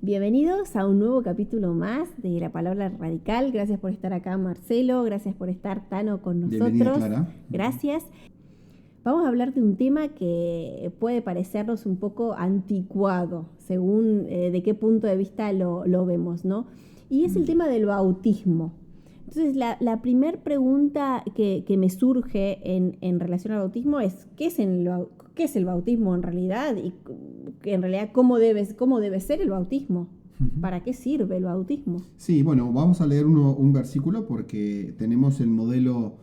Bienvenidos a un nuevo capítulo más de La Palabra Radical. Gracias por estar acá, Marcelo. Gracias por estar, Tano, con nosotros. Bienvenida, Clara. Gracias. Vamos a hablar de un tema que puede parecernos un poco anticuado, según de qué punto de vista lo vemos, ¿no? Y es el tema del bautismo. Entonces, la primera pregunta que me surge en relación al bautismo es, ¿qué es el bautismo en realidad? Y en realidad, ¿cómo debe ser el bautismo? ¿Para qué sirve el bautismo? Sí, bueno, vamos a leer un versículo porque tenemos el modelo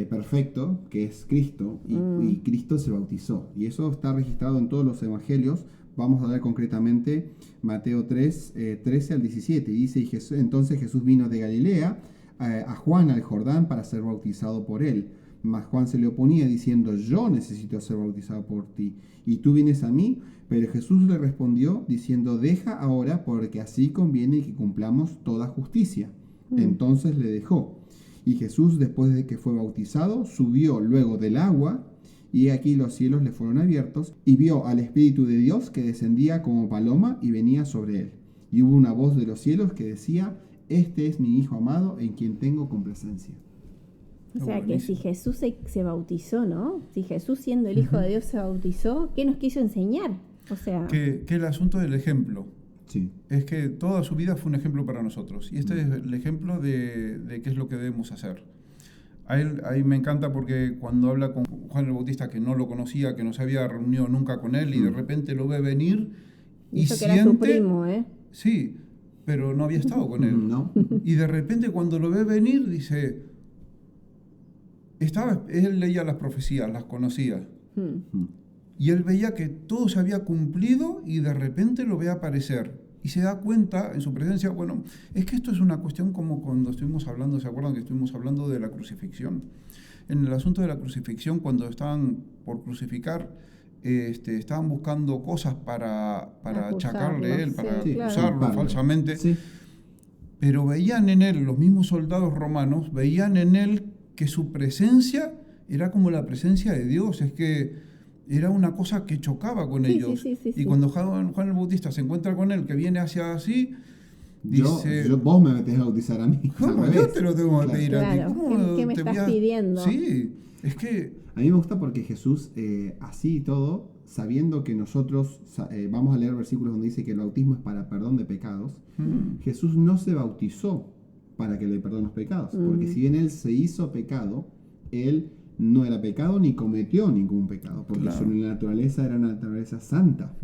perfecto, que es Cristo, y Cristo se bautizó. Y eso está registrado en todos los evangelios. Vamos a ver concretamente Mateo 3, 13 al 17. Y dice, entonces Jesús vino de Galilea a Juan al Jordán para ser bautizado por él. Mas Juan se le oponía diciendo, yo necesito ser bautizado por ti, y tú vienes a mí. Pero Jesús le respondió diciendo, deja ahora, porque así conviene que cumplamos toda justicia. Entonces le dejó. Y Jesús, después de que fue bautizado, subió luego del agua, y aquí los cielos le fueron abiertos, y vio al Espíritu de Dios que descendía como paloma y venía sobre él. Y hubo una voz de los cielos que decía, este es mi Hijo amado, en quien tengo complacencia. O sea que si Jesús se bautizó, ¿no? Si Jesús siendo el Hijo de Dios se bautizó, ¿qué nos quiso enseñar? O sea, que el asunto del ejemplo. Sí. Es que toda su vida fue un ejemplo para nosotros. Y este es el ejemplo de qué es lo que debemos hacer. Ahí me encanta porque cuando habla con Juan el Bautista, que no lo conocía, que no se había reunido nunca con él, y de repente lo ve venir y eso que siente... era su primo, ¿eh? Sí, pero no había estado con él. ¿No? Y de repente cuando lo ve venir, dice... Él leía las profecías, las conocía. Y él veía que todo se había cumplido y de repente lo ve aparecer. Y se da cuenta en su presencia, bueno, es que esto es una cuestión como cuando estuvimos hablando, ¿se acuerdan que estuvimos hablando de la crucifixión? En el asunto de la crucifixión, cuando estaban por crucificar, estaban buscando cosas para achacarle a él, para acusarlo falsamente. Sí. Pero veían en él, los mismos soldados romanos, veían en él que su presencia era como la presencia de Dios, es que era una cosa que chocaba con ellos. Y cuando Juan el Bautista se encuentra con él, que viene hacia así, dice... Vos me metés a bautizar a mí. ¿Cómo? Yo te lo tengo que pedir a ti. ¿Qué me estás pidiendo? Sí, es que... A mí me gusta porque Jesús, así y todo, sabiendo que nosotros, vamos a leer versículos donde dice que el bautismo es para perdón de pecados, Jesús no se bautizó para que le perdone los pecados, porque si bien él se hizo pecado, él no era pecado ni cometió ningún pecado, porque su naturaleza era una naturaleza santa.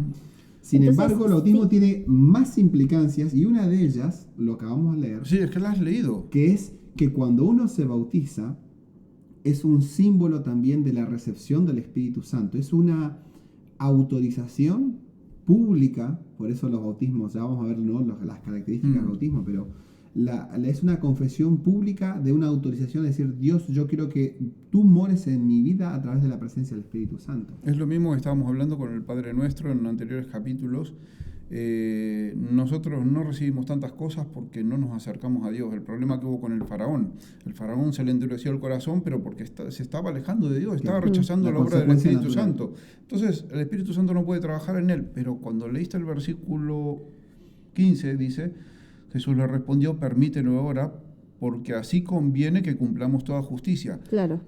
Sin embargo, el bautismo tiene más implicancias, y una de ellas, lo que vamos a leer, sí, es que la has leído, que es que cuando uno se bautiza, es un símbolo también de la recepción del Espíritu Santo, es una autorización pública, por eso los bautismos, ya vamos a ver, ¿no?, las características del bautismo, pero es una confesión pública de una autorización, de decir, Dios, yo quiero que tú mores en mi vida a través de la presencia del Espíritu Santo. Es lo mismo que estábamos hablando con el Padre Nuestro en anteriores capítulos. Nosotros no recibimos tantas cosas porque no nos acercamos a Dios. El problema que hubo con el faraón se le endureció el corazón, pero porque se estaba alejando de Dios, estaba rechazando la obra del Espíritu Santo. Entonces, el Espíritu Santo no puede trabajar en él. Pero cuando leíste el versículo 15, dice... Jesús le respondió, permítelo ahora, porque así conviene que cumplamos toda justicia. Claro.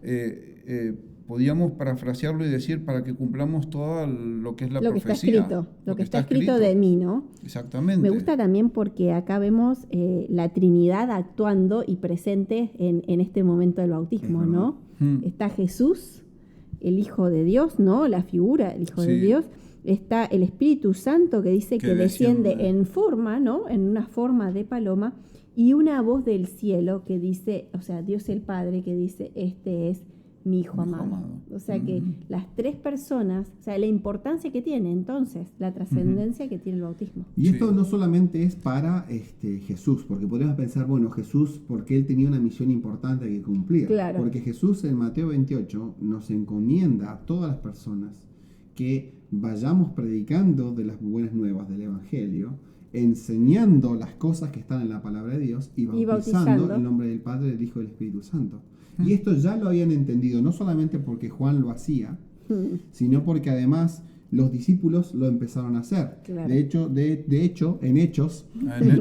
Podíamos parafrasearlo y decir para que cumplamos todo lo que es la profecía. Lo que está escrito de mí, ¿no? Exactamente. Me gusta también porque acá vemos la Trinidad actuando y presente en este momento del bautismo, ¿no? Está Jesús, el Hijo de Dios, ¿no? La figura del Hijo de Dios. Está el Espíritu Santo que dice que desciende en forma, ¿no? En una forma de paloma, y una voz del cielo que dice, o sea, Dios el Padre que dice, este es mi Hijo amado. O sea que las tres personas, o sea, la importancia que tiene entonces, la trascendencia que tiene el bautismo. Y esto no solamente es para Jesús, porque podríamos pensar, bueno, Jesús, porque él tenía una misión importante que cumplir. Claro. Porque Jesús en Mateo 28 nos encomienda a todas las personas que vayamos predicando de las buenas nuevas del Evangelio, enseñando las cosas que están en la palabra de Dios y bautizando en el nombre del Padre, del Hijo y del Espíritu Santo. Y esto ya lo habían entendido, no solamente porque Juan lo hacía, sino porque además los discípulos lo empezaron a hacer. Claro. De hecho, en Hechos,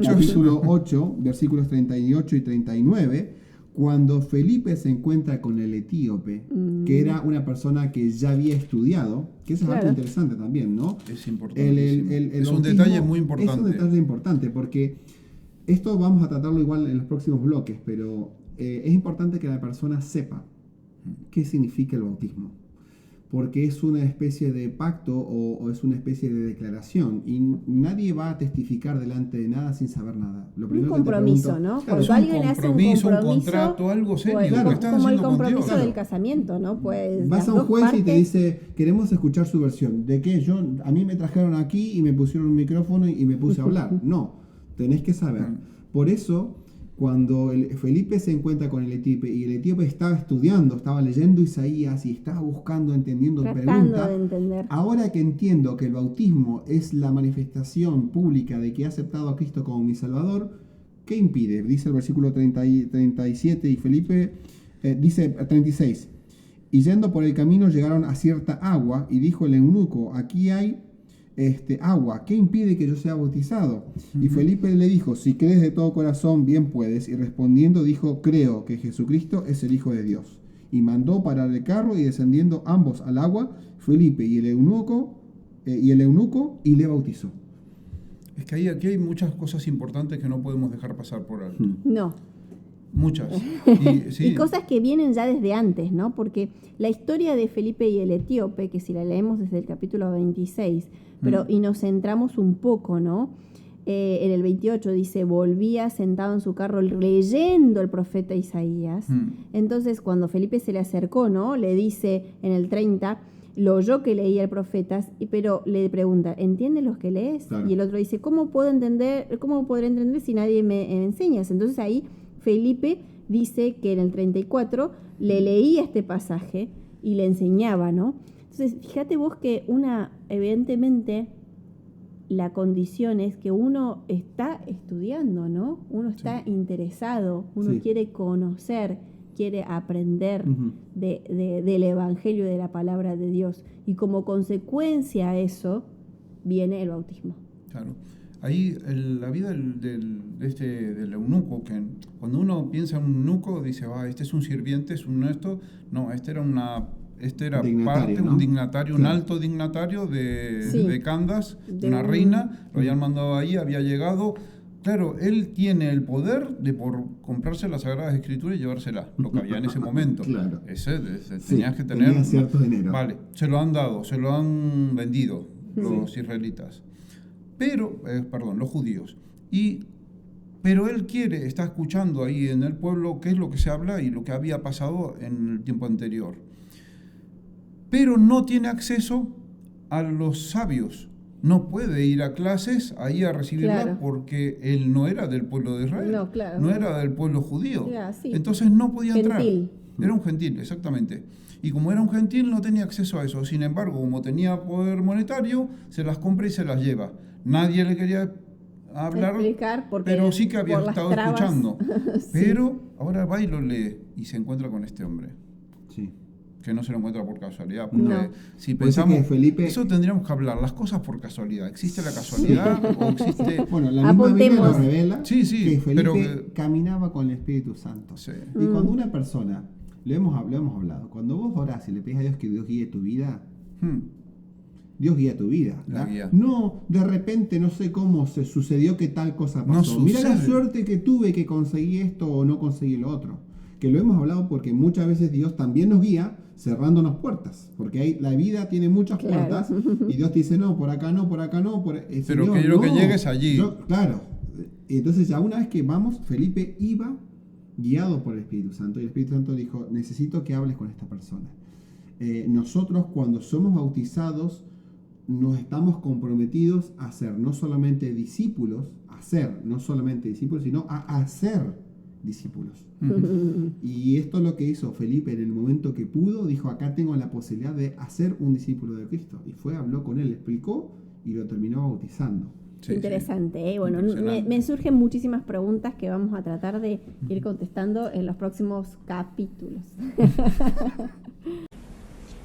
capítulo 8, versículos 38 y 39, cuando Felipe se encuentra con el etíope, que era una persona que ya había estudiado, que eso es algo interesante también, ¿no? Es importante. Es un detalle muy importante. Es un detalle importante, porque esto vamos a tratarlo igual en los próximos bloques, pero es importante que la persona sepa qué significa el bautismo. Porque es una especie de pacto o es una especie de declaración y nadie va a testificar delante de nada sin saber nada. Lo primero un compromiso, que te pregunto, ¿no? Claro, es un compromiso, algo serio. Pues, como el compromiso del casamiento, ¿no? Pues vas a un juez y te dice, queremos escuchar su versión. ¿De qué? A mí me trajeron aquí y me pusieron un micrófono y me puse a hablar. No, tenés que saber. Por eso, cuando Felipe se encuentra con el etíope y el etíope estaba estudiando, estaba leyendo Isaías y estaba buscando, entendiendo, pregunta. Ahora que entiendo que el bautismo es la manifestación pública de que he aceptado a Cristo como mi Salvador, ¿qué impide? Dice el versículo 37 y Felipe dice 36. Y yendo por el camino llegaron a cierta agua y dijo el eunuco, aquí hay agua, ¿qué impide que yo sea bautizado? Y Felipe le dijo, si crees de todo corazón, bien puedes. Y respondiendo dijo, creo que Jesucristo es el Hijo de Dios. Y mandó parar el carro y descendiendo ambos al agua, Felipe y el eunuco y le bautizó. Es que aquí hay muchas cosas importantes que no podemos dejar pasar por alto. No. Muchas. Y cosas que vienen ya desde antes, ¿no? Porque la historia de Felipe y el etíope, que si la leemos desde el capítulo 26, y nos centramos un poco, ¿no? En el 28 dice, volvía sentado en su carro leyendo el profeta Isaías. Entonces, cuando Felipe se le acercó, ¿no? Le dice en el 30, lo oyó que leía el profeta, pero le pregunta, ¿entiendes lo que lees? Claro. Y el otro dice, ¿cómo podré entender si nadie me enseñas? Entonces ahí Felipe dice que en el 34 le leía este pasaje y le enseñaba, ¿no? Entonces, fíjate vos que evidentemente, la condición es que uno está estudiando, ¿no? Uno está interesado, uno quiere conocer, quiere aprender del Evangelio, de la palabra de Dios. Y como consecuencia a eso, viene el bautismo. Claro. Ahí la vida del eunuco, que cuando uno piensa en un eunuco, dice, este es un sirviente, es un esto. No, este era un dignatario, un alto dignatario de Candace, una reina, lo habían mandado ahí, había llegado. Claro, él tiene el poder de por comprarse las Sagradas Escrituras y llevársela, lo que había en ese momento. Claro. Tenías que tener... Tenía cierto dinero. Vale, se lo han dado, se lo han vendido los israelitas. Los judíos. Pero él está escuchando ahí en el pueblo qué es lo que se habla y lo que había pasado en el tiempo anterior. Pero no tiene acceso a los sabios. No puede ir a clases ahí a recibirla porque él no era del pueblo de Israel. No era del pueblo judío. Entonces no podía entrar. Era un gentil, exactamente. Y como era un gentil no tenía acceso a eso. Sin embargo, como tenía poder monetario, se las compra y se las lleva. Nadie le quería hablar, pero sí que había estado escuchando. Pero ahora va y lo lee y se encuentra con este hombre. Sí. Que no se lo encuentra por casualidad. Porque si pensamos, eso tendríamos que hablar, las cosas por casualidad. ¿Existe la casualidad o existe...? Bueno, la misma Biblia lo revela que Felipe pero caminaba con el Espíritu Santo. Sí. Y cuando una persona, lo hemos hablado, cuando vos orás y le pides a Dios que Dios guíe tu vida... Dios guía tu vida. No, de repente no sé cómo se sucedió que tal cosa pasó. Mira la suerte que tuve que conseguí esto o no conseguí lo otro. Que lo hemos hablado porque muchas veces Dios también nos guía cerrándonos puertas. Porque la vida tiene muchas puertas y Dios te dice, no, por acá no, por acá no. Pero quiero que llegues allí. Claro. Entonces ya una vez que vamos, Felipe iba guiado por el Espíritu Santo y el Espíritu Santo dijo, necesito que hables con esta persona. Nosotros cuando somos bautizados nos estamos comprometidos a ser no solamente discípulos, sino a hacer discípulos. Y esto es lo que hizo Felipe en el momento que pudo, dijo, acá tengo la posibilidad de hacer un discípulo de Cristo. Y habló con él, explicó y lo terminó bautizando. Sí, interesante, ¿eh? Bueno, me surgen muchísimas preguntas que vamos a tratar de ir contestando en los próximos capítulos.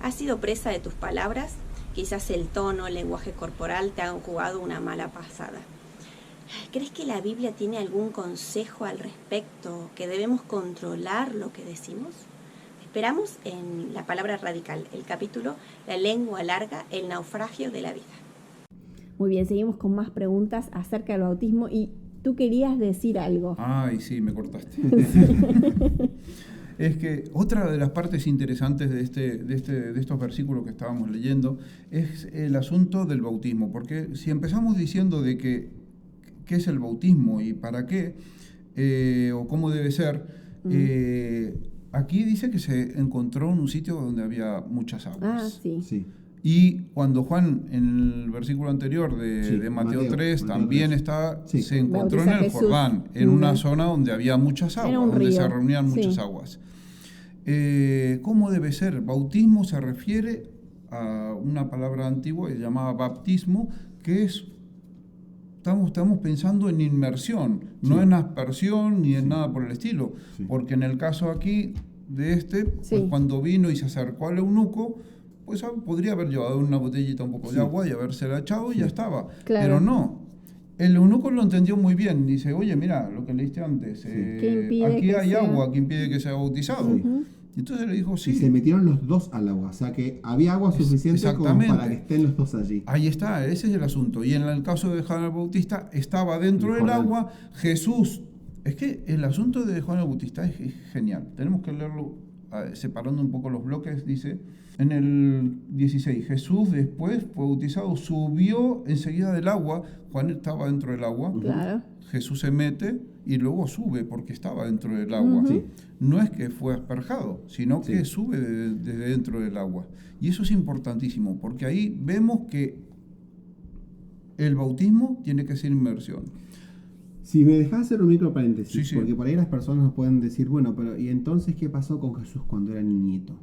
¿Has sido presa de tus palabras? quizás el tono, el lenguaje corporal te han jugado una mala pasada. ¿Crees que la Biblia tiene algún consejo al respecto, que debemos controlar lo que decimos? Esperamos en La Palabra Radical, el capítulo La lengua larga, el naufragio de la vida. Muy bien, seguimos con más preguntas acerca del bautismo y tú querías decir algo. Ay, sí, me cortaste. Es que otra de las partes interesantes de estos versículos que estábamos leyendo es el asunto del bautismo, porque si empezamos diciendo de qué es el bautismo y para qué, o cómo debe ser, aquí dice que se encontró en un sitio donde había muchas aguas. Sí. Y cuando Juan, en el versículo anterior de Mateo 3, también se encontró en el Jordán, en una zona donde había muchas aguas, donde se reunían muchas aguas. ¿Cómo debe ser? Bautismo se refiere a una palabra antigua que se llamaba baptismo, que es, estamos pensando en inmersión, no en aspersión ni en nada por el estilo, porque en el caso aquí de pues cuando vino y se acercó al eunuco, pues podría haber llevado una botellita un poco de agua y habérsela echado y ya estaba. Claro. Pero no, el eunuco lo entendió muy bien. Dice, oye, mira, lo que leíste antes, aquí hay agua que impide que sea bautizado. Entonces le dijo, sí. Y se metieron los dos al agua, o sea que había agua suficiente como para que estén los dos allí. Ahí está, ese es el asunto. Y en el caso de Juan el Bautista, estaba dentro del agua, Jesús. Es que el asunto de Juan el Bautista es genial. Tenemos que leerlo separando un poco los bloques. Dice, en el 16, Jesús después fue bautizado, subió enseguida del agua. Juan estaba dentro del agua. Claro. Jesús se mete y luego sube porque estaba dentro del agua. No es que fue asperjado, sino que sube desde dentro del agua. Y eso es importantísimo, porque ahí vemos que el bautismo tiene que ser inmersión. Si me dejas hacer un micro paréntesis, porque por ahí las personas nos pueden decir, bueno, pero ¿y entonces qué pasó con Jesús cuando era niñito?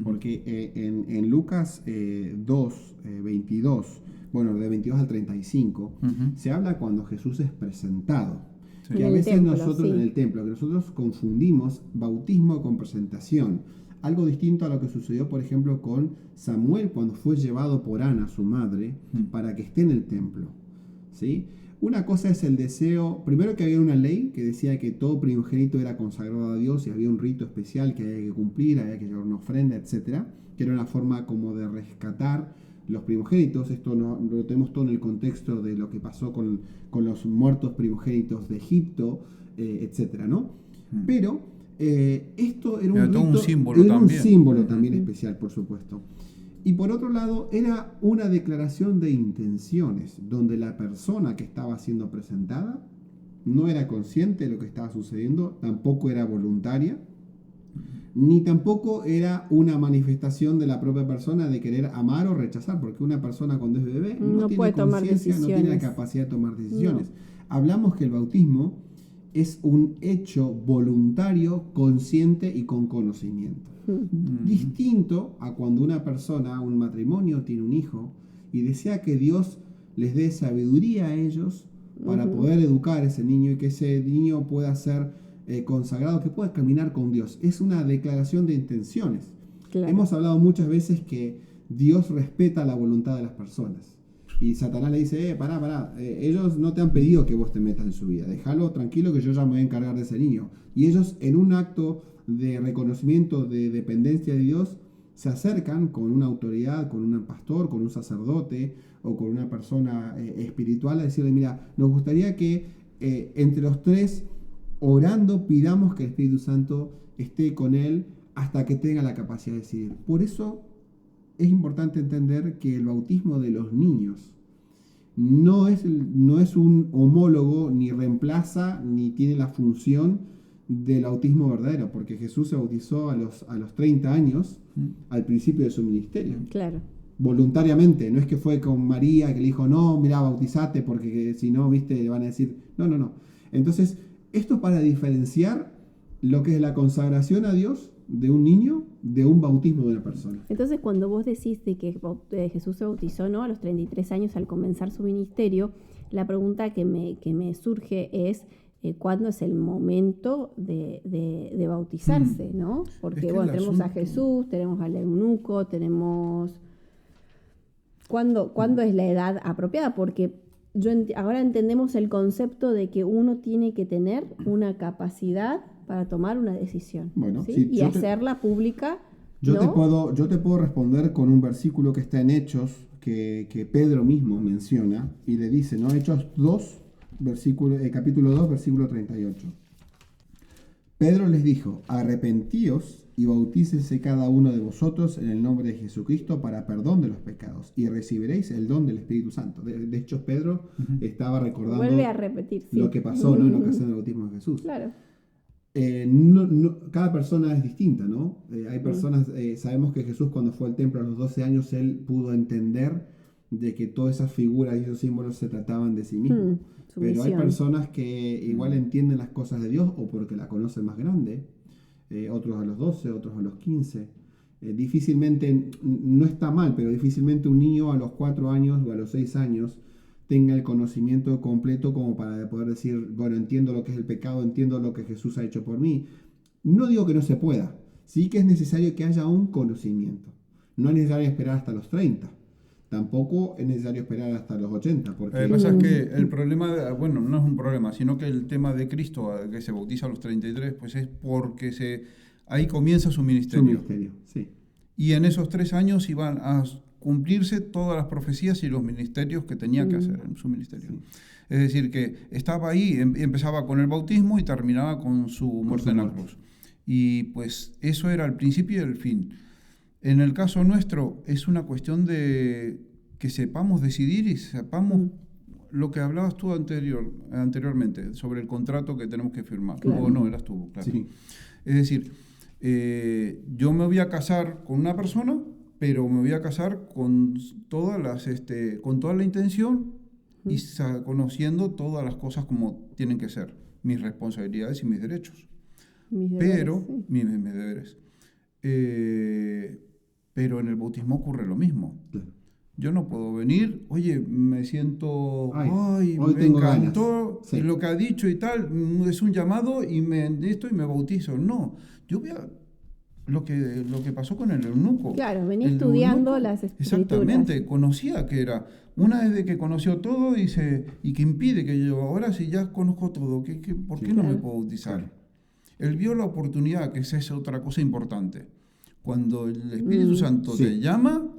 Porque en Lucas 2, 22, bueno, de 22 al 35, se habla cuando Jesús es presentado. Que a veces nosotros en el templo, que nosotros confundimos bautismo con presentación. Algo distinto a lo que sucedió, por ejemplo, con Samuel cuando fue llevado por Ana, su madre, para que esté en el templo. ¿Sí? Una cosa es el deseo, primero que había una ley que decía que todo primogénito era consagrado a Dios y había un rito especial que había que cumplir, había que llevar una ofrenda, etc. Que era una forma como de rescatar los primogénitos. Esto lo tenemos todo en el contexto de lo que pasó con los muertos primogénitos de Egipto, etc., ¿no? Pero esto era un rito, un símbolo también especial, por supuesto. Y por otro lado, era una declaración de intenciones, donde la persona que estaba siendo presentada no era consciente de lo que estaba sucediendo, tampoco era voluntaria, ni tampoco era una manifestación de la propia persona de querer amar o rechazar, porque una persona cuando es bebé no tiene conciencia, no tiene la capacidad de tomar decisiones. Hablamos que el bautismo es un hecho voluntario, consciente y con conocimiento. Distinto a cuando una persona, un matrimonio, tiene un hijo y desea que Dios les dé sabiduría a ellos para poder educar a ese niño y que ese niño pueda ser consagrado, que pueda caminar con Dios. Es una declaración de intenciones. Claro. Hemos hablado muchas veces que Dios respeta la voluntad de las personas. Y Satanás le dice, pará, ellos no te han pedido que vos te metas en su vida, déjalo tranquilo que yo ya me voy a encargar de ese niño. Y ellos, en un acto de reconocimiento de dependencia de Dios, se acercan con una autoridad, con un pastor, con un sacerdote o con una persona espiritual a decirle, mira, nos gustaría que entre los tres, orando, pidamos que el Espíritu Santo esté con él hasta que tenga la capacidad de decidir. Por eso es importante entender que el bautismo de los niños no es un homólogo, ni reemplaza, ni tiene la función del bautismo verdadero, porque Jesús se bautizó a los 30 años, al principio de su ministerio. Claro. Voluntariamente, no es que fue con María que le dijo, no, mira, bautizate, porque si no, viste, le van a decir, no. Entonces, esto es para diferenciar lo que es la consagración a Dios de un niño de un bautismo de una persona. Entonces, cuando vos decís de que Jesús se bautizó, ¿no?, a los 33 años al comenzar su ministerio, la pregunta que me surge es ¿cuándo es el momento de bautizarse, ¿no? Porque, tenemos a Jesús, tenemos al eunuco, tenemos ¿Cuándo es la edad apropiada? Porque ahora entendemos el concepto de que uno tiene que tener una capacidad para tomar una decisión, bueno, ¿sí? Sí, y hacerla pública. Yo te puedo responder con un versículo que está en Hechos, que Pedro mismo menciona, y le dice, ¿no? Hechos 2, capítulo 2, versículo 38. Pedro les dijo, arrepentíos y bautícese cada uno de vosotros en el nombre de Jesucristo para perdón de los pecados, y recibiréis el don del Espíritu Santo. De hecho, Pedro estaba recordando Vuelve a repetir, sí. lo que pasó, ¿no? En la ocasión del bautismo de Jesús. Claro. Cada persona es distinta, ¿no? Hay personas, sabemos que Jesús cuando fue al templo a los 12 años, él pudo entender de que todas esas figuras y esos símbolos se trataban de sí mismos. Pero hay personas que igual entienden las cosas de Dios o porque la conocen más grande, otros a los 12, otros a los 15. Difícilmente, no está mal, pero difícilmente un niño a los 4 años o a los 6 años tenga el conocimiento completo como para poder decir, bueno, entiendo lo que es el pecado, entiendo lo que Jesús ha hecho por mí. No digo que no se pueda, sí que es necesario que haya un conocimiento. No es necesario esperar hasta los 30, tampoco es necesario esperar hasta los 80. Porque lo que pasa es que el problema, bueno, no es un problema, sino que el tema de Cristo, que se bautiza a los 33, pues es porque ahí comienza su ministerio. Su ministerio, sí. Y en esos 3 años iban a cumplirse todas las profecías y los ministerios que tenía que hacer en su ministerio. Sí. Es decir, que estaba ahí, empezaba con el bautismo y terminaba con su muerte en la cruz. Y pues eso era el principio y el fin. En el caso nuestro es una cuestión de que sepamos decidir y sepamos lo que hablabas tú anteriormente sobre el contrato que tenemos que firmar. Claro. O no, eras tú, claro. Sí. Es decir, yo me voy a casar con una persona, pero me voy a casar con toda la intención y conociendo todas las cosas como tienen que ser, mis responsabilidades y mis derechos. Mis deberes. Pero en el bautismo ocurre lo mismo. Sí. Yo no puedo venir, oye, me siento, me encantó lo que ha dicho y tal, es un llamado y me bautizo. No, yo voy a... Lo que pasó con el eunuco. Claro, venía estudiando eunuco, las escrituras. Exactamente, conocía que era. Una vez de que conoció todo y que impide que yo, ahora si ya conozco todo, ¿por qué no me puedo bautizar? Él vio la oportunidad, que esa es otra cosa importante. Cuando el Espíritu Santo te llama,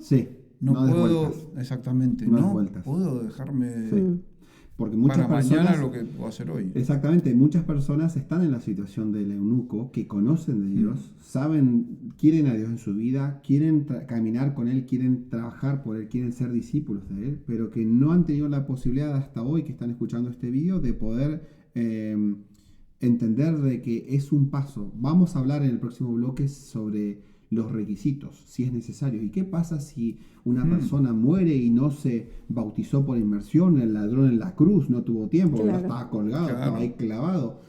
no puedo, exactamente, no puedo dejarme... Porque muchas para personas, mañana lo que puedo hacer hoy. Exactamente, muchas personas están en la situación del eunuco, que conocen de Dios, quieren a Dios en su vida, quieren caminar con Él, quieren trabajar por Él, quieren ser discípulos de Él, pero que no han tenido la posibilidad hasta hoy, que están escuchando este video, de poder entender de que es un paso. Vamos a hablar en el próximo bloque sobre los requisitos, si es necesario. ¿Y qué pasa si una persona muere y no se bautizó por inmersión? El ladrón en la cruz no tuvo tiempo, estaba colgado, estaba ahí clavado.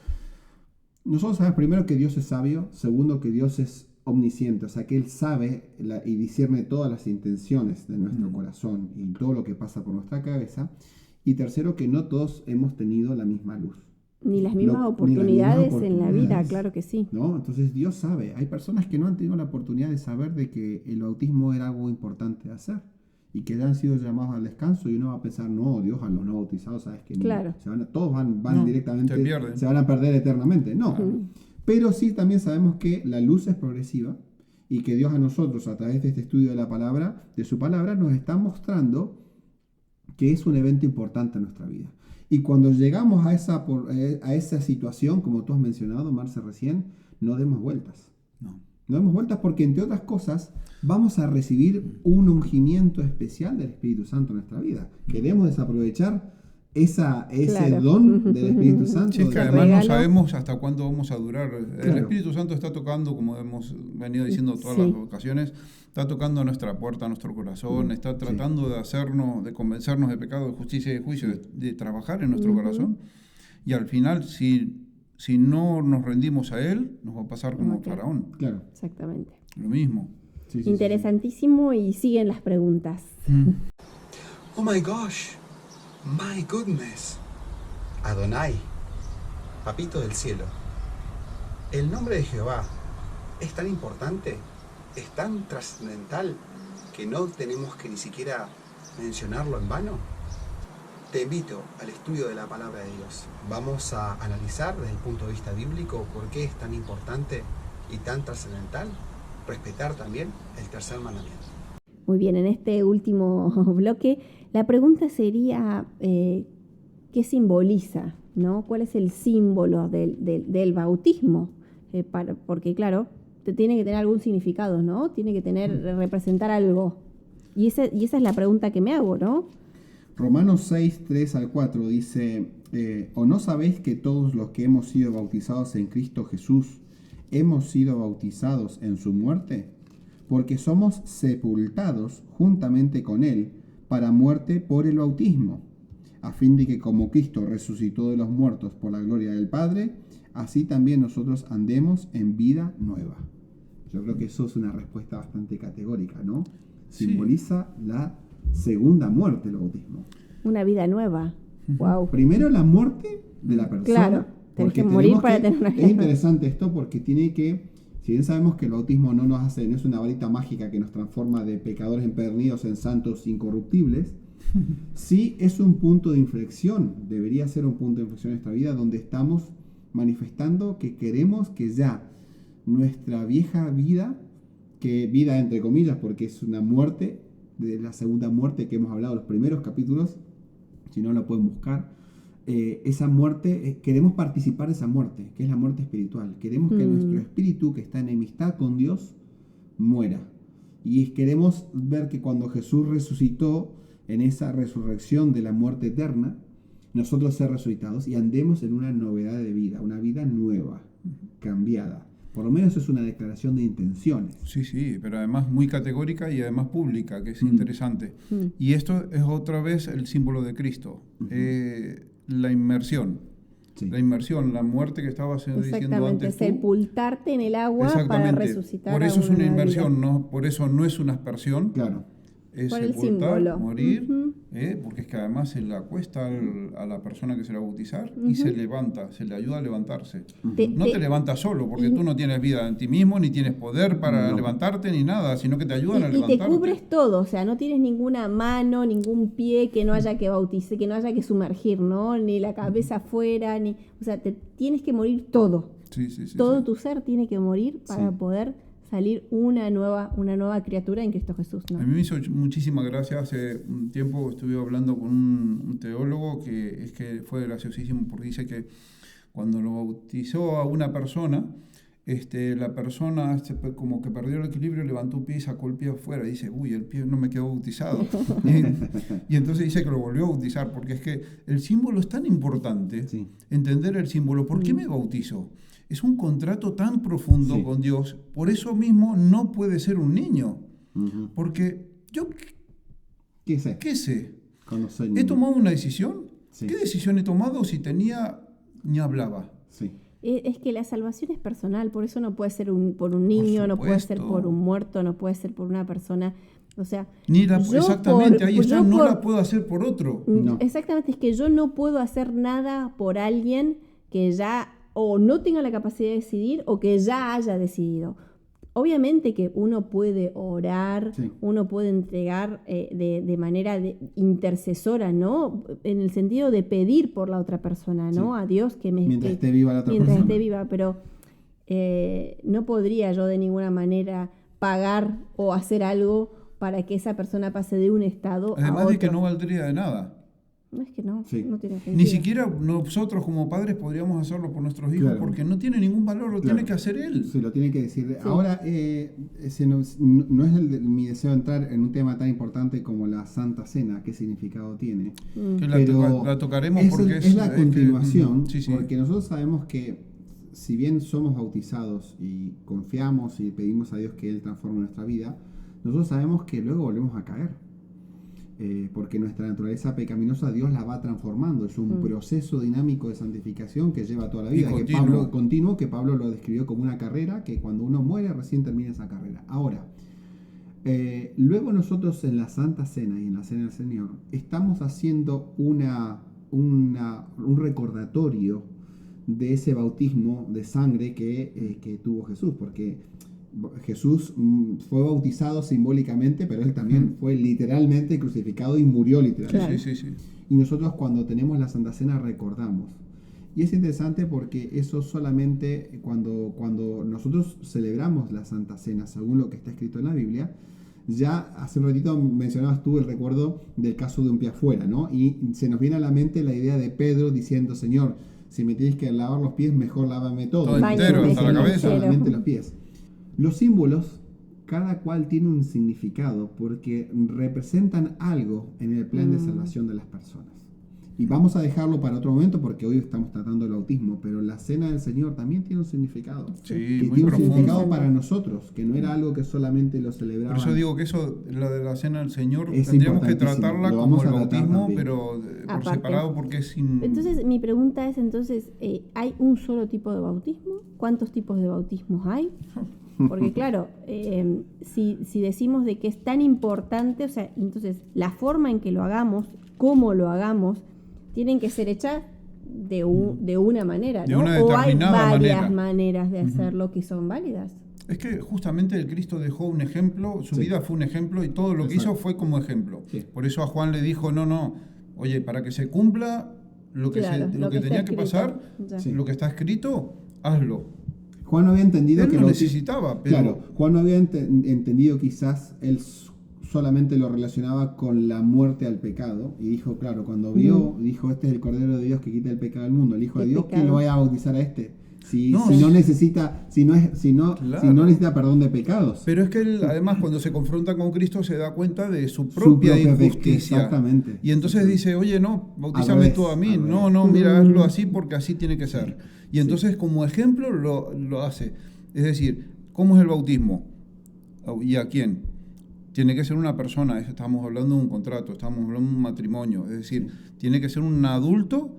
Nosotros sabemos primero que Dios es sabio, segundo que Dios es omnisciente, o sea que Él sabe y discierne todas las intenciones de nuestro corazón y todo lo que pasa por nuestra cabeza, y tercero que no todos hemos tenido la misma luz. Ni las mismas oportunidades en la vida, claro que sí. ¿No? Entonces Dios sabe. Hay personas que no han tenido la oportunidad de saber de que el bautismo era algo importante de hacer y que ya han sido llamados al descanso, y uno va a pensar, no, Dios a los no bautizados, sabes que claro. Todos van directamente, se van a perder eternamente. No, pero sí también sabemos que la luz es progresiva y que Dios a nosotros, a través de este estudio de su palabra, nos está mostrando que es un evento importante en nuestra vida. Y cuando llegamos a esa situación, como tú has mencionado, Marce, recién, no demos vueltas. No demos vueltas porque, entre otras cosas, vamos a recibir un ungimiento especial del Espíritu Santo en nuestra vida. Queremos desaprovechar ese don del Espíritu Santo. Sí, es que además no sabemos hasta cuándo vamos a durar. Claro. El Espíritu Santo está tocando, como hemos venido diciendo todas las ocasiones, está tocando a nuestra puerta, a nuestro corazón, está tratando de convencernos de pecado, de justicia y de juicio, de trabajar en nuestro corazón. Y al final, si no nos rendimos a Él, nos va a pasar como Faraón. Claro. Exactamente. Lo mismo. Sí, interesantísimo, y siguen las preguntas. Oh my gosh. My goodness. Adonai, Papito del cielo. El nombre de Jehová es tan importante, es tan trascendental, que no tenemos que ni siquiera mencionarlo en vano? Te invito al estudio de la palabra de Dios. Vamos a analizar desde el punto de vista bíblico por qué es tan importante y tan trascendental respetar también el tercer mandamiento. Muy bien, en este último bloque, la pregunta sería, ¿qué simboliza? ¿No? ¿Cuál es el símbolo del bautismo? Porque claro, tiene que tener algún significado, ¿no? Tiene que representar algo. Y esa es la pregunta que me hago, ¿no? Romanos 6, 3 al 4 dice, ¿o no sabéis que todos los que hemos sido bautizados en Cristo Jesús, hemos sido bautizados en su muerte? Porque somos sepultados juntamente con Él para muerte por el bautismo, a fin de que como Cristo resucitó de los muertos por la gloria del Padre, así también nosotros andemos en vida nueva. Yo creo que eso es una respuesta bastante categórica, ¿no? Simboliza la segunda muerte el bautismo. Una vida nueva. Wow. Primero la muerte de la persona. Claro, tenés que morir para tener una vida. Es interesante esto porque tiene que, si bien sabemos que el bautismo no es una varita mágica que nos transforma de pecadores empedernidos en santos incorruptibles, sí es un punto de inflexión, debería ser un punto de inflexión en esta vida donde estamos manifestando que queremos que ya nuestra vieja vida, que vida entre comillas porque es una muerte, de la segunda muerte que hemos hablado en los primeros capítulos, si no lo pueden buscar, esa muerte, queremos participar de esa muerte, que es la muerte espiritual. Queremos que nuestro espíritu, que está en enemistad con Dios, muera. Y queremos ver que cuando Jesús resucitó, en esa resurrección de la muerte eterna, nosotros ser resucitados y andemos en una novedad de vida, una vida nueva, cambiada. Por lo menos es una declaración de intenciones. Sí, pero además muy categórica y además pública, que es interesante. Y esto es otra vez el símbolo de Cristo, la inmersión. Sí. La inmersión, la muerte que estaba diciendo antes. Exactamente, sepultarte en el agua para resucitar. Por eso es una inmersión, ¿no? Por eso no es una aspersión. Claro. Es por sepultar, el símbolo. morir, porque es que además se le acuesta a la persona que se la va a bautizar y se levanta, se le ayuda a levantarse. No te levantas solo, porque tú no tienes vida en ti mismo, ni tienes poder para levantarte, ni nada, sino que te ayudan a levantarte. Y te cubres todo, o sea, no tienes ninguna mano, ningún pie que no haya que bautizar, que no haya que sumergir, ¿no? Ni la cabeza afuera, o sea, te tienes que morir todo. Sí, todo tu ser tiene que morir para poder salir una nueva criatura en Cristo Jesús, ¿no? A mí me hizo muchísima gracia. Hace un tiempo estuve hablando con un teólogo que fue graciosísimo porque dice que cuando lo bautizó a una persona, la persona como que perdió el equilibrio, levantó un pie y sacó el pie afuera. Y dice, uy, el pie no me quedó bautizado. Y entonces dice que lo volvió a bautizar porque es que el símbolo es tan importante, entender el símbolo. ¿Por qué me bautizo? Es un contrato tan profundo con Dios, por eso mismo no puede ser un niño. Porque yo, ¿qué sé? ¿He tomado una decisión? Sí. ¿Qué decisión he tomado si ni hablaba? Sí. Es que la salvación es personal, por eso no puede ser por un niño, no puede ser por un muerto, no puede ser por una persona. O sea, exactamente, ahí está, no la puedo hacer por otro. No. Exactamente, es que yo no puedo hacer nada por alguien que ya o no tenga la capacidad de decidir o que ya haya decidido. Obviamente que uno puede orar, uno puede entregar de manera intercesora, ¿no? En el sentido de pedir por la otra persona, ¿no? A Dios que mientras esté viva la otra persona. Mientras esté viva, pero no podría yo de ninguna manera pagar o hacer algo para que esa persona pase de un estado a otro. Además de que no valdría de nada. No, es que no tiene sentido. Ni siquiera nosotros como padres podríamos hacerlo por nuestros hijos, porque no tiene ningún valor, lo tiene que hacer él. Sí, lo tiene que decir. Sí. Ahora, no es mi deseo entrar en un tema tan importante como la Santa Cena, qué significado tiene. Que la tocaremos porque es la continuación, porque nosotros sabemos que si bien somos bautizados y confiamos y pedimos a Dios que Él transforme nuestra vida, nosotros sabemos que luego volvemos a caer. Porque nuestra naturaleza pecaminosa Dios la va transformando, es un proceso dinámico de santificación que lleva toda la vida, continuo, que Pablo lo describió como una carrera, que cuando uno muere recién termina esa carrera. Ahora, luego nosotros en la Santa Cena y en la Cena del Señor estamos haciendo un recordatorio de ese bautismo de sangre que tuvo Jesús, porque Jesús fue bautizado simbólicamente, pero él también fue literalmente crucificado y murió literalmente. Sí, sí, sí. Y nosotros cuando tenemos la Santa Cena recordamos. Y es interesante porque eso solamente cuando nosotros celebramos la Santa Cena, según lo que está escrito en la Biblia, ya hace un ratito mencionabas tú el recuerdo del caso de un pie afuera, ¿no? Y se nos viene a la mente la idea de Pedro diciendo, Señor, si me tienes que lavar los pies, mejor lávame todo. Todo entero, hasta la cabeza. Solamente los pies. Los símbolos, cada cual tiene un significado porque representan algo en el plan de salvación de las personas. Y vamos a dejarlo para otro momento porque hoy estamos tratando el bautismo, pero la Cena del Señor también tiene un significado. Sí, que muy tiene un profundo. significado para nosotros, que no era algo que solamente lo celebraban. Por eso digo que eso, la de la Cena del Señor, Es tendríamos que importantísimo. tratarla Lo como vamos el a tratar bautismo, también. pero por Aparte. separado porque es sin... Entonces, mi pregunta es, ¿hay un solo tipo de bautismo? ¿Cuántos tipos de bautismos hay? Porque claro, si decimos de que es tan importante, o sea, entonces la forma en que lo hagamos, cómo lo hagamos, tienen que ser hechas de una manera, De ¿no? una O hay determinada varias manera. maneras de hacerlo que son válidas. Es que justamente el Cristo dejó un ejemplo, su Sí. vida fue un ejemplo y todo lo que Exacto. hizo fue como ejemplo. Sí. Por eso a Juan le dijo, no, oye, para que se cumpla lo que, Claro, lo que está tenía que escrito. pasar, Ya. Sí. lo que está escrito, hazlo. Juan no había entendido Él que no lo necesitaba, pero... Claro, Juan no había entendido quizás, él solamente lo relacionaba con la muerte al pecado. Y dijo, claro, cuando vio, dijo, este es el Cordero de Dios que quita el pecado del mundo, el Hijo de ¿Qué Dios, pecado? ¿quién lo vaya a bautizar a este? Si No, no necesita, si no Claro. necesita perdón de pecados. Pero es que él, además, cuando se confronta con Cristo, se da cuenta de su propia injusticia. Exactamente. Y entonces dice, oye, no, bautízame revés, tú a mí. al No, revés. mira, hazlo así porque así tiene que ser. Y Sí. entonces, como ejemplo, lo hace. Es decir, ¿cómo es el bautismo? ¿Y a quién? Tiene que ser una persona, estamos hablando de un contrato, estamos hablando de un matrimonio. Es decir, tiene que ser un adulto,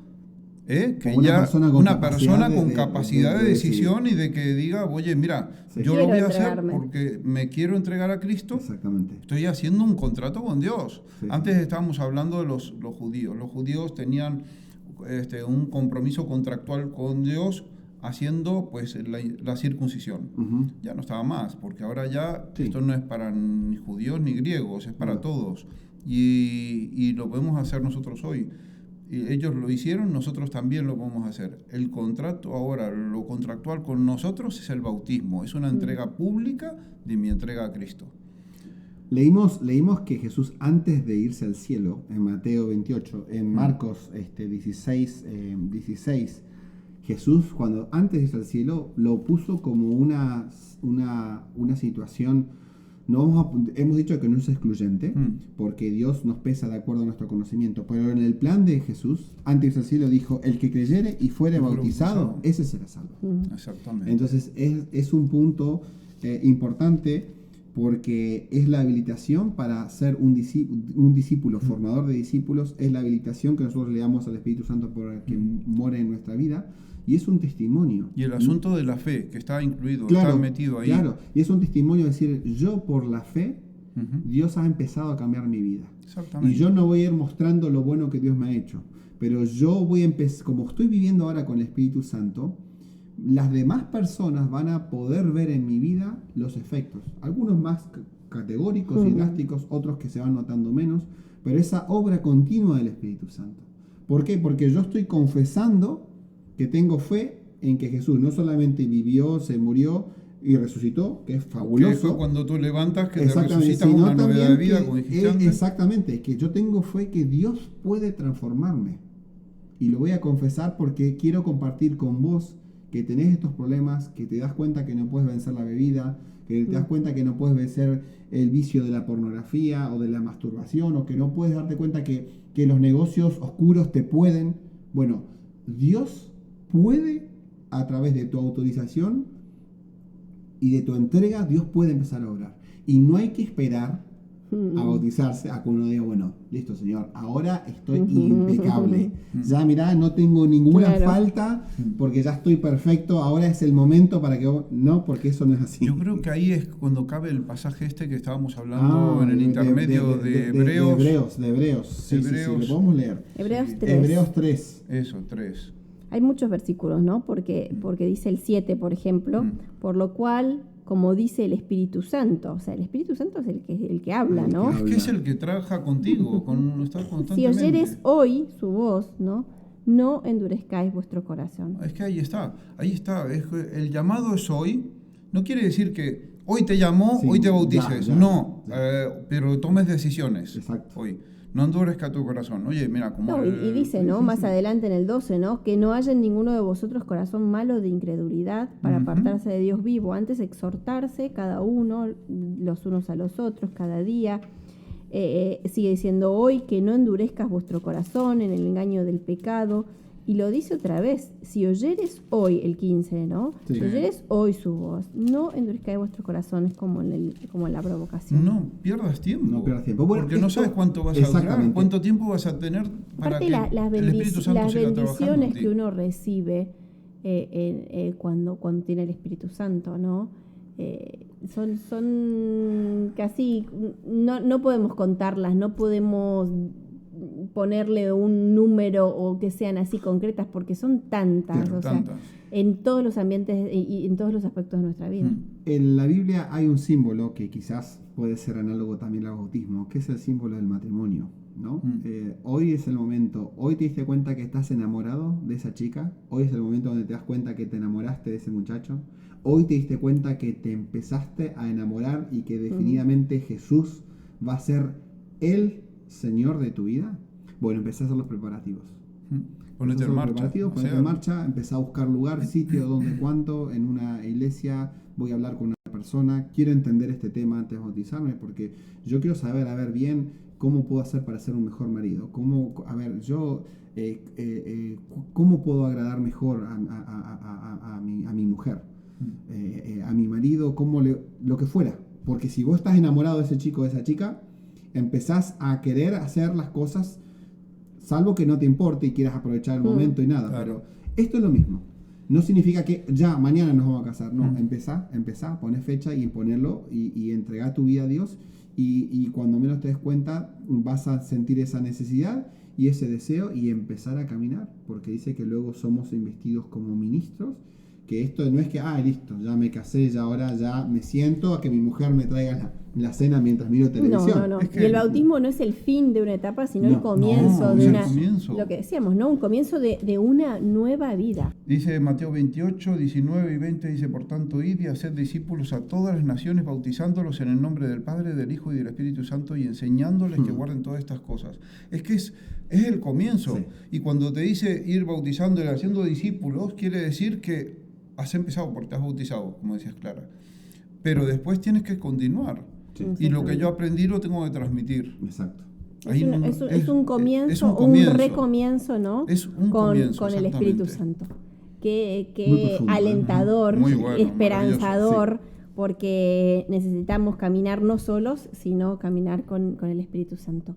que Una ya persona con una capacidad persona de- con de- capacidad de de decidir. decisión y de que diga, oye, mira, Sí. yo lo Quiero voy a hacer entregarme. porque me quiero entregar a Cristo. Exactamente. Estoy haciendo un contrato con Dios. Sí, Antes sí. estábamos hablando de los judíos. Los judíos tenían un compromiso contractual con Dios haciendo pues la circuncisión. Ujú. Ya no estaba más, porque ahora ya Sí. esto no es para ni judíos ni griegos, es para No. todos. Y lo podemos hacer nosotros hoy. Y ellos lo hicieron, nosotros también lo podemos hacer. El contrato ahora, lo contractual con nosotros es el bautismo, es una entrega pública de mi entrega a Cristo. Leímos que Jesús, antes de irse al cielo, en Mateo 28, en Marcos 16, Jesús, cuando antes de irse al cielo, lo puso como una situación. Hemos dicho que no es excluyente, porque Dios nos pesa de acuerdo a nuestro conocimiento, pero en el plan de Jesús, antes de irse al cielo, dijo, el que creyere y fuere bautizado, ese será salvo. Exactamente. Entonces es un punto importante porque es la habilitación para ser un discípulo, formador de discípulos, es la habilitación que nosotros le damos al Espíritu Santo por que muere en nuestra vida, y es un testimonio. Y el asunto de la fe, que está incluido, Claro, está metido ahí. Claro, y es un testimonio de decir, yo por la fe, Ujú. Dios ha empezado a cambiar mi vida. Exactamente. Y yo no voy a ir mostrando lo bueno que Dios me ha hecho, pero yo voy a empezar, como estoy viviendo ahora con el Espíritu Santo, las demás personas van a poder ver en mi vida los efectos, algunos más categóricos y drásticos, otros que se van notando menos, pero esa obra continua del Espíritu Santo. ¿Por qué? Porque yo estoy confesando que tengo fe en que Jesús no solamente vivió, se murió y resucitó, que es Que fabuloso. fue cuando tú levantas, que te Exactamente, resucitas sino una novedad de también vida, que como dijiste antes. exactamente, que yo tengo fe que Dios puede transformarme. Y lo voy a confesar porque quiero compartir con vos que tenés estos problemas, que te das cuenta que no puedes vencer la bebida, que te das cuenta que no puedes vencer el vicio de la pornografía o de la masturbación, o que no puedes darte cuenta que los negocios oscuros te pueden. Bueno, Dios puede, a través de tu autorización y de tu entrega, Dios puede empezar a obrar. Y no hay que esperar a bautizarse, a que uno diga, bueno, listo Señor, ahora estoy impecable. Ya mirá, no tengo ninguna Claro. falta porque ya estoy perfecto, ahora es el momento para que vos... No, porque eso no es así. Yo creo que ahí es cuando cabe el pasaje que estábamos hablando en el de- intermedio de Hebreos. De Hebreos. Sí, Hebreos. lo podemos leer. Hebreos Sí. 3. Hebreos 3. Eso, 3. Hay muchos versículos, ¿no? Porque dice el 7, por ejemplo, por lo cual como dice el Espíritu Santo. O sea, el Espíritu Santo es el que habla, ¿no? Es que es el que trabaja contigo, está constantemente. Si oyeres hoy su voz, no endurezcáis vuestro corazón. Es que ahí está. Es que el llamado es hoy. No quiere decir que hoy te llamó, Sí, hoy te bautices. No, ya. pero tomes decisiones. Exacto. Hoy. No endurezca tu corazón. Oye, mira, como... No, y dice, ¿no? Más adelante en el 12, ¿no? Que no haya en ninguno de vosotros corazón malo de incredulidad para apartarse de Dios vivo. Antes exhortarse cada uno, los unos a los otros, cada día. Sigue diciendo hoy que no endurezcas vuestro corazón en el engaño del pecado. Y lo dice otra vez, si oyeres hoy, el 15, ¿no? Sí. Si oyeres hoy su voz, no endurezcáis vuestros corazones como en la provocación. No pierdas tiempo. No pierdas tiempo. Bueno, porque no sabes cuánto vas a durar, cuánto tiempo vas a tener para aparte que el Espíritu Santo las siga trabajando en bendiciones ti. que uno recibe cuando tiene el Espíritu Santo, ¿no? Son casi, no podemos contarlas, no podemos ponerle un número o que sean así concretas porque son tantas, Pero o tantas. sea, en todos los ambientes y en todos los aspectos de nuestra vida. En la Biblia hay un símbolo que quizás puede ser análogo también al bautismo, que es el símbolo del matrimonio, ¿no? Hoy es el momento, hoy te diste cuenta que estás enamorado de esa chica, hoy es el momento donde te das cuenta que te enamoraste de ese muchacho, hoy te diste cuenta que te empezaste a enamorar y que definitivamente Jesús va a ser el Señor de tu vida. Bueno, empecé a hacer los preparativos. Ponete en marcha. Ponete en marcha, empecé a buscar lugar, sitio, dónde, cuánto, en una iglesia, voy a hablar con una persona, quiero entender este tema antes de bautizarme, porque yo quiero saber, bien, cómo puedo hacer para ser un mejor marido, cómo puedo agradar mejor a mi mujer, a mi marido, lo que fuera, porque si vos estás enamorado de ese chico o de esa chica, empezás a querer hacer las cosas, salvo que no te importe y quieras aprovechar el momento y nada, claro. pero esto es lo mismo. No significa que ya mañana nos vamos a casar, no, empezá, poner fecha y ponerlo y entregar tu vida a Dios y cuando menos te des cuenta vas a sentir esa necesidad y ese deseo y empezar a caminar, porque dice que luego somos investidos como ministros, que esto no es que, listo, ya me casé, ya ahora ya me siento a que mi mujer me traiga la cena mientras miro televisión. No. Es que y el bautismo no es el fin de una etapa, sino el comienzo de una... Lo que decíamos, ¿no? Un comienzo de una nueva vida. Dice Mateo 28, 19 y 20, dice, por tanto, id y haced discípulos a todas las naciones, bautizándolos en el nombre del Padre, del Hijo y del Espíritu Santo, y enseñándoles que guarden todas estas cosas. Es que es el comienzo. Sí. Y cuando te dice ir bautizando y haciendo discípulos, quiere decir que has empezado porque te has bautizado, como decías Clara. Pero después tienes que continuar. Sí. Y lo que yo aprendí lo tengo que transmitir. Exacto. Es un comienzo, un recomienzo, ¿no? Es un comienzo, con el Espíritu exactamente. Santo. Qué profundo, alentador, Muy bueno, esperanzador, porque necesitamos caminar no solos, sino caminar con el Espíritu Santo.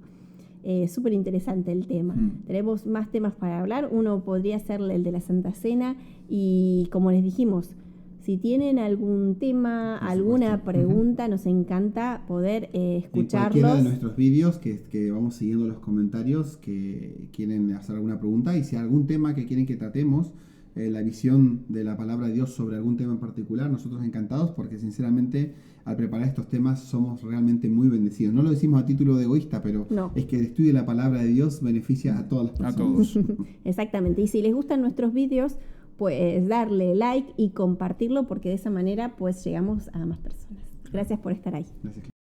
Súper interesante el tema. Tenemos más temas para hablar. Uno podría ser el de la Santa Cena y, como les dijimos, si tienen algún tema, alguna pregunta, nos encanta poder escucharlos. En cualquiera de nuestros vídeos que vamos siguiendo los comentarios que quieren hacer alguna pregunta y si hay algún tema que quieren que tratemos, la visión de la palabra de Dios sobre algún tema en particular, nosotros encantados porque sinceramente al preparar estos temas somos realmente muy bendecidos. No lo decimos a título de egoísta, pero es que el estudio de la palabra de Dios beneficia a todas las personas. A todos. Exactamente. Y si les gustan nuestros vídeos, pues darle like y compartirlo porque de esa manera pues llegamos a más personas. Gracias por estar ahí. Gracias.